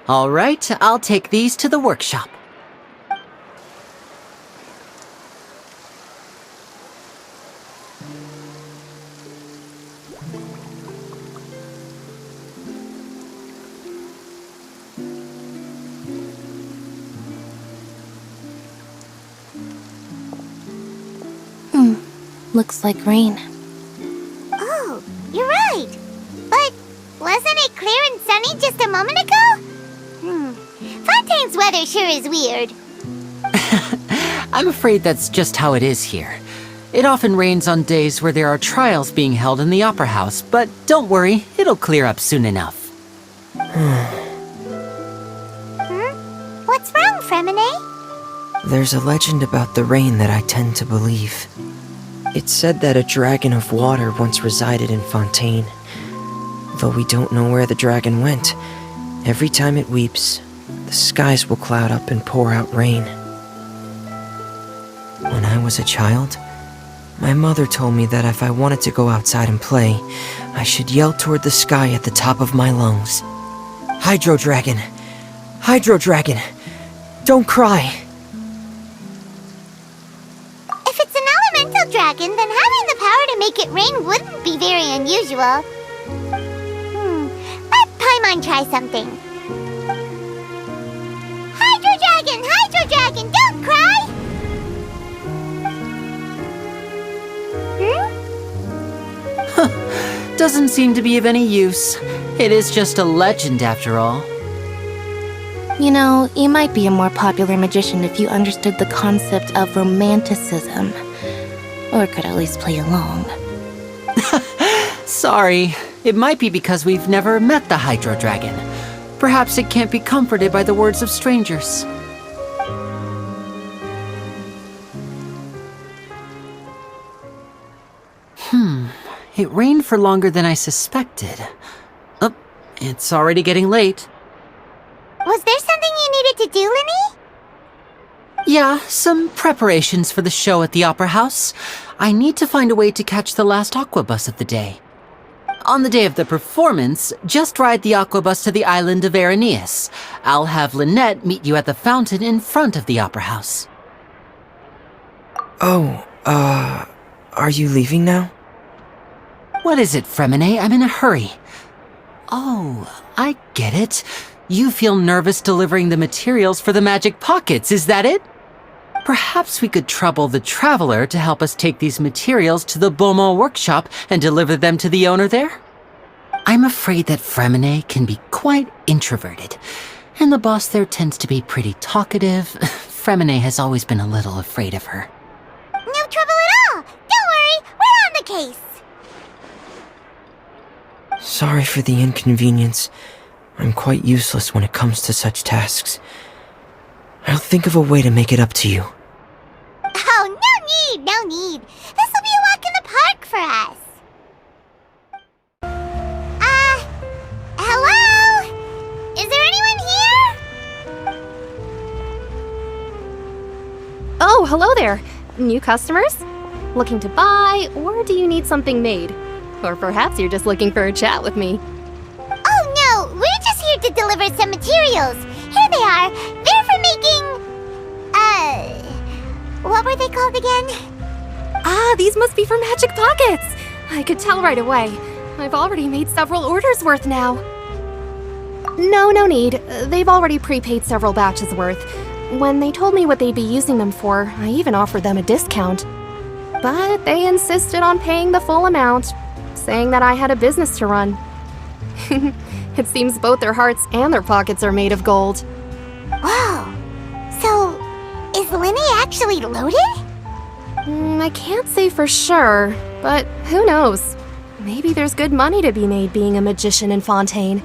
All right, I'll take these to the workshop. looks like rain. Oh, you're right. But wasn't it clear and sunny just a moment ago? Fontaine's weather sure is weird. I'm afraid that's just how it is here. It often rains on days where there are trials being held in the Opera House, but don't worry, it'll clear up soon enough. What's wrong, Fremine? There's a legend about the rain that I tend to believe. It's said that a dragon of water once resided in Fontaine. Though we don't know where the dragon went, every time it weeps, the skies will cloud up and pour out rain. When I was a child, my mother told me that if I wanted to go outside and play, I should yell toward the sky at the top of my lungs. Hydro Dragon! Hydro Dragon! Don't cry! If it's an elemental dragon, then having the power to make it rain wouldn't be very unusual. Let Paimon try something. Hydro Dragon, don't cry! Doesn't seem to be of any use. It is just a legend after all. You know, you might be a more popular magician if you understood the concept of romanticism. Or could at least play along. Sorry, it might be because we've never met the Hydro Dragon. Perhaps it can't be comforted by the words of strangers. It rained for longer than I suspected. Oh, it's already getting late. Was there something you needed to do, Lyney? Yeah, some preparations for the show at the Opera House. I need to find a way to catch the last aqua bus of the day. On the day of the performance, just ride the aqua bus to the island of Aeneas. I'll have Lynette meet you at the fountain in front of the Opera House. Oh, are you leaving now? What is it, Fremine? I'm in a hurry. Oh, I get it. You feel nervous delivering the materials for the magic pockets, is that it? Perhaps we could trouble the Traveler to help us take these materials to the Beaumont workshop and deliver them to the owner there? I'm afraid that Fremine can be quite introverted, and the boss there tends to be pretty talkative. Fremine has always been a little afraid of her. No trouble at all! Don't worry, we're on the case! Sorry for the inconvenience. I'm quite useless when it comes to such tasks. I'll think of a way to make it up to you. Oh, no need. This will be a walk in the park for us. Hello? Is there anyone here? Oh, hello there. New customers? Looking to buy, or do you need something made? Or perhaps you're just looking for a chat with me. Oh, no, we're just here to deliver some materials. Here they are. They're for making... what were they called again? Ah, these must be for magic pockets. I could tell right away. I've already made several orders worth now. No need. They've already prepaid several batches worth. When they told me what they'd be using them for, I even offered them a discount. But they insisted on paying the full amount, saying that I had a business to run. It seems both their hearts and their pockets are made of gold. Whoa. So, is Lyney actually loaded? I can't say for sure, but who knows? Maybe there's good money to be made being a magician in Fontaine.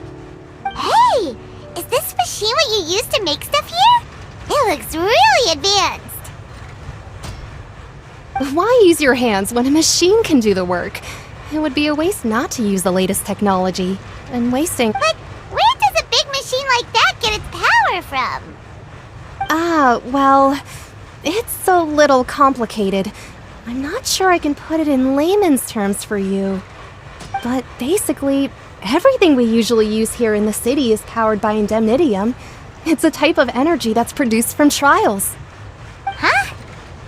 Hey! Is this machine what you use to make stuff here? It looks really advanced. Why use your hands when a machine can do the work? It would be a waste not to use the latest technology, and wasting... But where does a big machine like that get its power from? Well, it's a little complicated. I'm not sure I can put it in layman's terms for you. But basically, everything we usually use here in the city is powered by indemnitium. It's a type of energy that's produced from trials. Huh?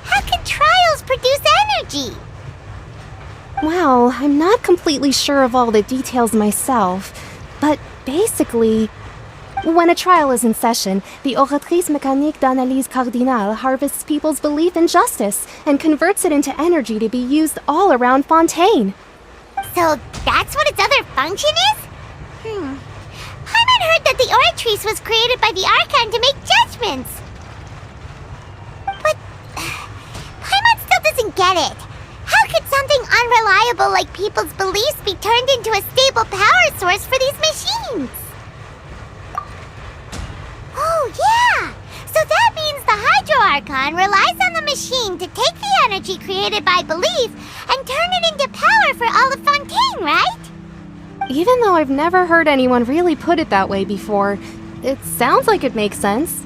How can trials produce energy? Well, I'm not completely sure of all the details myself, but basically, When a trial is in session, the oratrice mécanique d'analyse cardinale harvests people's belief in justice and converts it into energy to be used all around Fontaine. So that's what its other function is? Paimon heard that the oratrice was created by the Archon to make judgments. But Paimon still doesn't get it. How could something unreliable like people's beliefs be turned into a stable power source for these machines? Oh, yeah! So that means the Hydro Archon relies on the machine to take the energy created by belief and turn it into power for all of Fontaine, right? Even though I've never heard anyone really put it that way before, it sounds like it makes sense.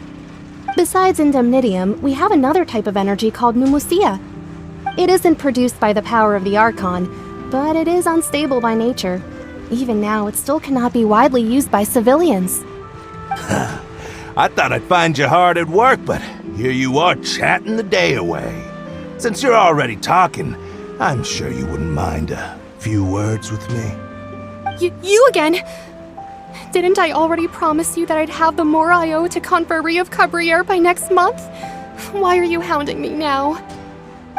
Besides indemnitium, we have another type of energy called pneumosia. It isn't produced by the power of the Archon, but it is unstable by nature. Even now, it still cannot be widely used by civilians. I thought I'd find you hard at work, but here you are chatting the day away. Since you're already talking, I'm sure you wouldn't mind a few words with me. You again? Didn't I already promise you that I'd have the more I owe to Confrérie of Cabriere by next month? Why are you hounding me now?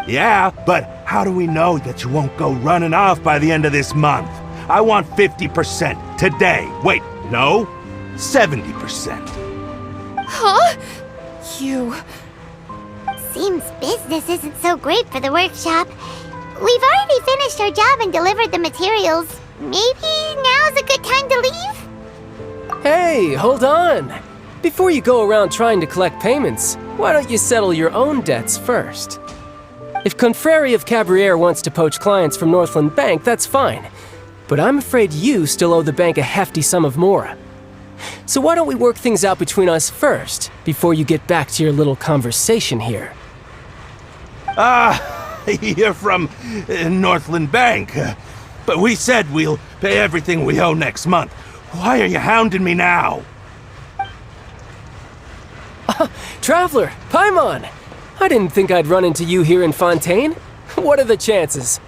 Yeah, but how do we know that you won't go running off by the end of this month? I want 50% today. Wait, no, 70%. Huh? You... Seems business isn't so great for the workshop. We've already finished our job and delivered the materials. Maybe now's a good time to leave? Hey, hold on! Before you go around trying to collect payments, why don't you settle your own debts first? If Confrérie of Cabriere wants to poach clients from Northland Bank, that's fine. But I'm afraid you still owe the bank a hefty sum of mora. So why don't we work things out between us first, before you get back to your little conversation here? You're from Northland Bank. But we said we'll pay everything we owe next month. Why are you hounding me now? Traveler, Paimon! I didn't think I'd run into you here in Fontaine. What are the chances?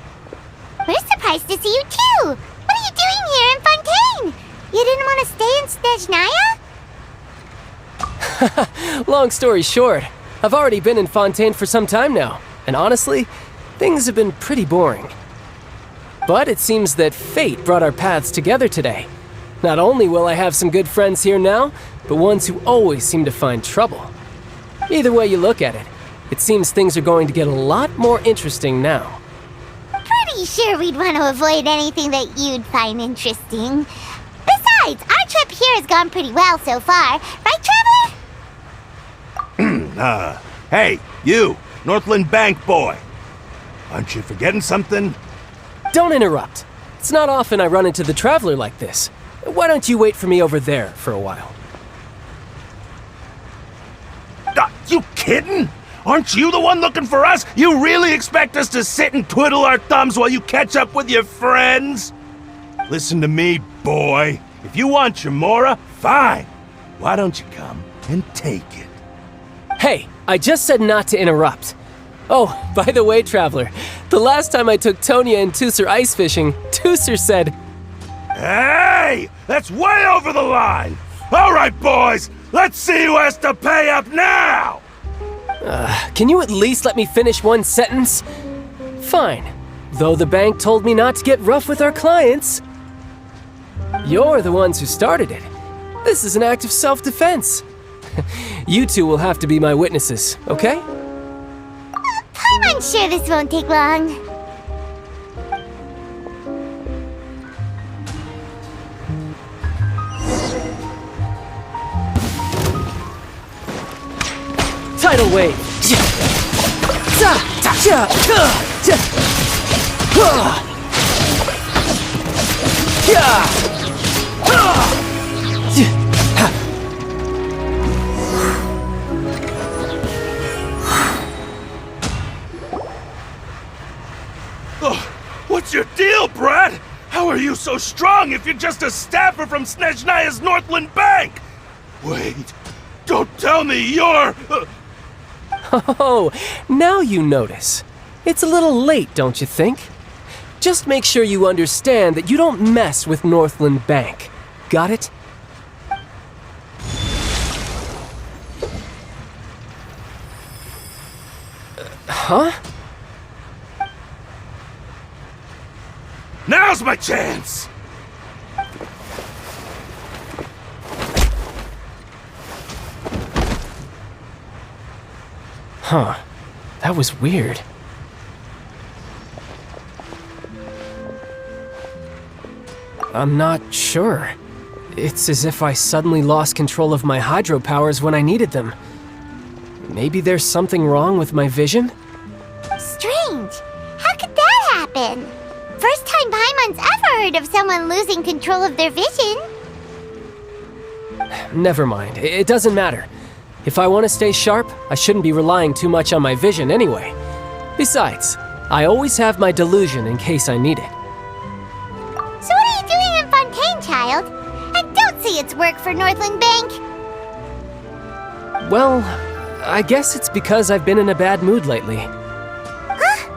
We're surprised to see you too! What are you doing here in Fontaine? You didn't want to stay in Sesudahnya? Long story short, I've already been in Fontaine for some time now, and honestly, things have been pretty boring. But it seems that fate brought our paths together today. Not only will I have some good friends here now, but ones who always seem to find trouble. Either way you look at it, it seems things are going to get a lot more interesting now. Pretty sure we'd want to avoid anything that you'd find interesting. Besides, our trip here has gone pretty well so far, right, Traveler? Hey, you, Northland Bank boy. Aren't you forgetting something? Don't interrupt. It's not often I run into the Traveler like this. Why don't you wait for me over there for a while? You kidding? Aren't you the one looking for us? You really expect us to sit and twiddle our thumbs while you catch up with your friends? Listen to me, boy. If you want your mora, fine. Why don't you come and take it? Hey, I just said not to interrupt. Oh, by the way, Traveler, the last time I took Tonya and Tusser ice fishing, Tusser said... Hey! That's way over the line! All right, boys! Let's see who has to pay up now! Can you at least let me finish one sentence? Fine. Though the bank told me not to get rough with our clients. You're the ones who started it. This is an act of self-defense. You two will have to be my witnesses, okay? I'm sure this won't take long. Tidal wave! What's your deal, Brad? How are you so strong if you're just a staffer from Sesudahnya's Northland Bank? Wait, don't tell me you're... Oh, now you notice. It's a little late, don't you think? Just make sure you understand that you don't mess with Northland Bank. Got it? Huh? Now's my chance! Huh. That was weird. I'm not sure. It's as if I suddenly lost control of my hydro powers when I needed them. Maybe there's something wrong with my vision? Strange. How could that happen? First time Paimon's ever heard of someone losing control of their vision. Never mind. It doesn't matter. If I want to stay sharp, I shouldn't be relying too much on my vision anyway. Besides, I always have my delusion in case I need it. So what are you doing in Fontaine, child? I don't see its work for Northland Bank. Well, I guess it's because I've been in a bad mood lately. Huh?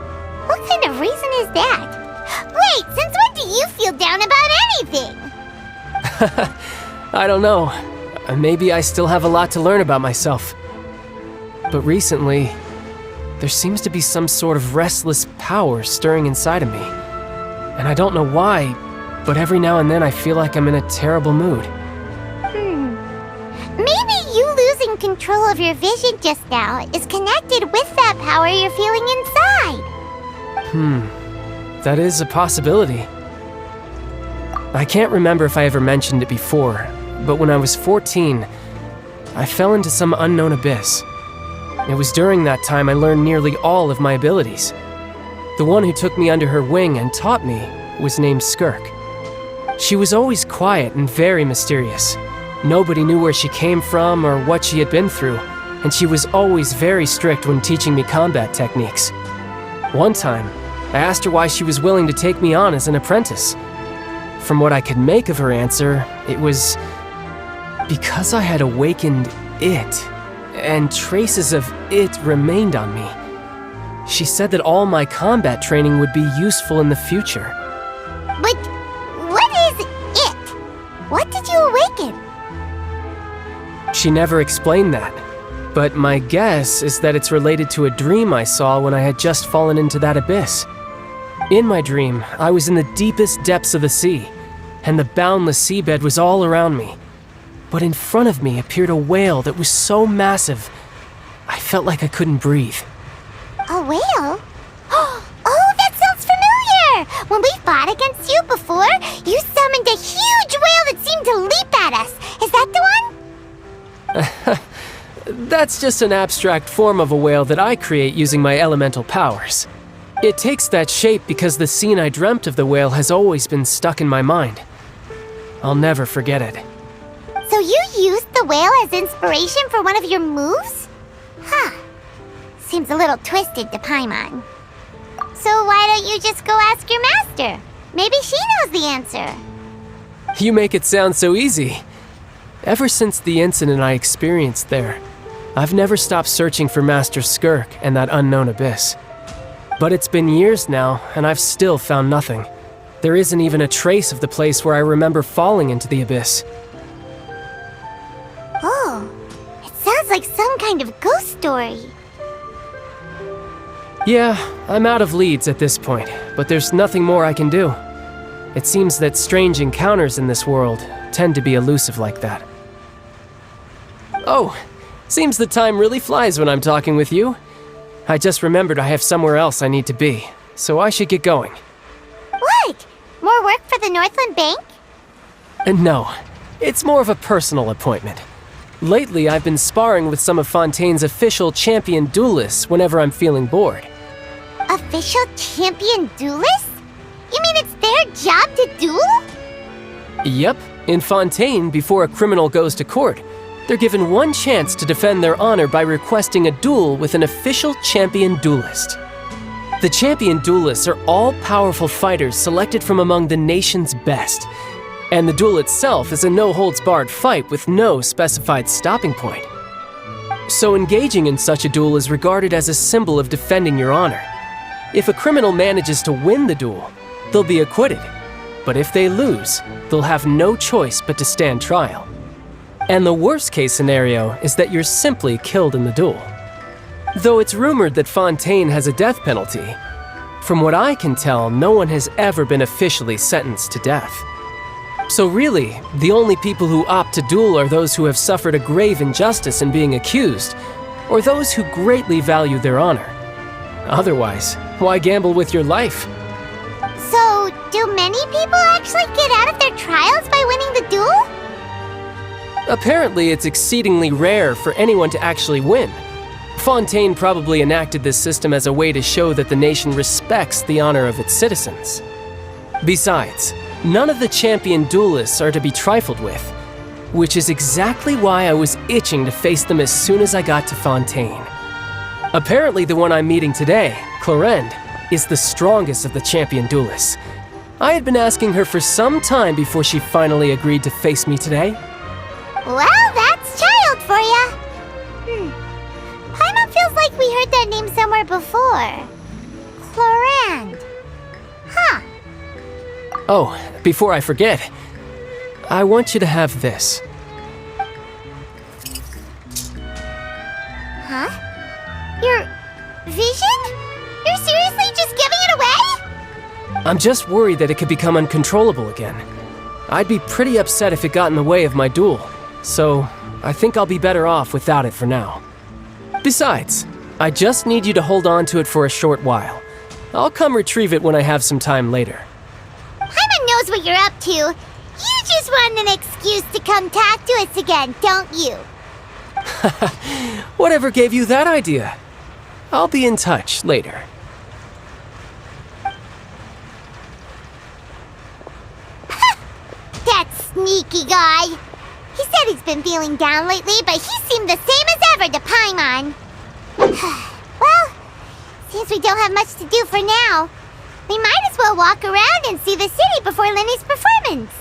What kind of reason is that? Wait, since when do you feel down about anything? I don't know. Maybe I still have a lot to learn about myself. But recently, there seems to be some sort of restless power stirring inside of me. And I don't know why, but every now and then I feel like I'm in a terrible mood. Maybe you losing control of your vision just now is connected with that power you're feeling inside. That is a possibility. I can't remember if I ever mentioned it before, but when I was 14, I fell into some unknown abyss. It was during that time I learned nearly all of my abilities. The one who took me under her wing and taught me was named Skirk. She was always quiet and very mysterious. Nobody knew where she came from or what she had been through, and she was always very strict when teaching me combat techniques. One time, I asked her why she was willing to take me on as an apprentice. From what I could make of her answer, it was because I had awakened it, and traces of it remained on me. She said that all my combat training would be useful in the future. But what is it? What did you awaken? She never explained that, but my guess is that it's related to a dream I saw when I had just fallen into that abyss. In my dream, I was in the deepest depths of the sea, and the boundless seabed was all around me. But in front of me appeared a whale that was so massive, I felt like I couldn't breathe. A whale? Oh, that sounds familiar! When we fought against you before, you summoned a huge whale that seemed to leap at us. Is that the one? That's just an abstract form of a whale that I create using my elemental powers. It takes that shape because the scene I dreamt of the whale has always been stuck in my mind. I'll never forget it. So you used the whale as inspiration for one of your moves? Huh. Seems a little twisted to Paimon. So why don't you just go ask your master? Maybe she knows the answer. You make it sound so easy. Ever since the incident I experienced there, I've never stopped searching for Master Skirk and that unknown abyss. But it's been years now, and I've still found nothing. There isn't even a trace of the place where I remember falling into the abyss. Oh, it sounds like some kind of ghost story. Yeah, I'm out of leads at this point, but there's nothing more I can do. It seems that strange encounters in this world tend to be elusive like that. Oh, seems the time really flies when I'm talking with you. I just remembered I have somewhere else I need to be, so I should get going. What? More work for the Northland Bank? No, it's more of a personal appointment. Lately, I've been sparring with some of Fontaine's official champion duelists whenever I'm feeling bored. Official champion duelists? You mean it's their job to duel? Yep, in Fontaine, before a criminal goes to court, they're given one chance to defend their honor by requesting a duel with an official champion duelist. The champion duelists are all-powerful fighters selected from among the nation's best, and the duel itself is a no-holds-barred fight with no specified stopping point. So engaging in such a duel is regarded as a symbol of defending your honor. If a criminal manages to win the duel, they'll be acquitted. But if they lose, they'll have no choice but to stand trial. And the worst-case scenario is that you're simply killed in the duel. Though it's rumored that Fontaine has a death penalty. From what I can tell, no one has ever been officially sentenced to death. So really, the only people who opt to duel are those who have suffered a grave injustice in being accused, or those who greatly value their honor. Otherwise, why gamble with your life? So, do many people actually get out of their trials by winning the duel? Apparently, it's exceedingly rare for anyone to actually win. Fontaine probably enacted this system as a way to show that the nation respects the honor of its citizens. Besides, none of the champion duelists are to be trifled with, which is exactly why I was itching to face them as soon as I got to Fontaine. Apparently, the one I'm meeting today, Clorinde, is the strongest of the champion duelists. I had been asking her for some time before she finally agreed to face me today. Well, that's child for ya. Paimon feels like we heard that name somewhere before. Clorinde. Huh. Oh, before I forget, I want you to have this. Huh? Your vision? You're seriously just giving it away? I'm just worried that it could become uncontrollable again. I'd be pretty upset if it got in the way of my duel, so I think I'll be better off without it for now. Besides, I just need you to hold on to it for a short while. I'll come retrieve it when I have some time later. Paimon knows what you're up to. You just want an excuse to come talk to us again, don't you? Whatever gave you that idea? I'll be in touch later. That sneaky guy. He said he's been feeling down lately, but he seemed the same as ever to Paimon. Well, since we don't have much to do for now, we might as well walk around and see the city before Lyney's performance.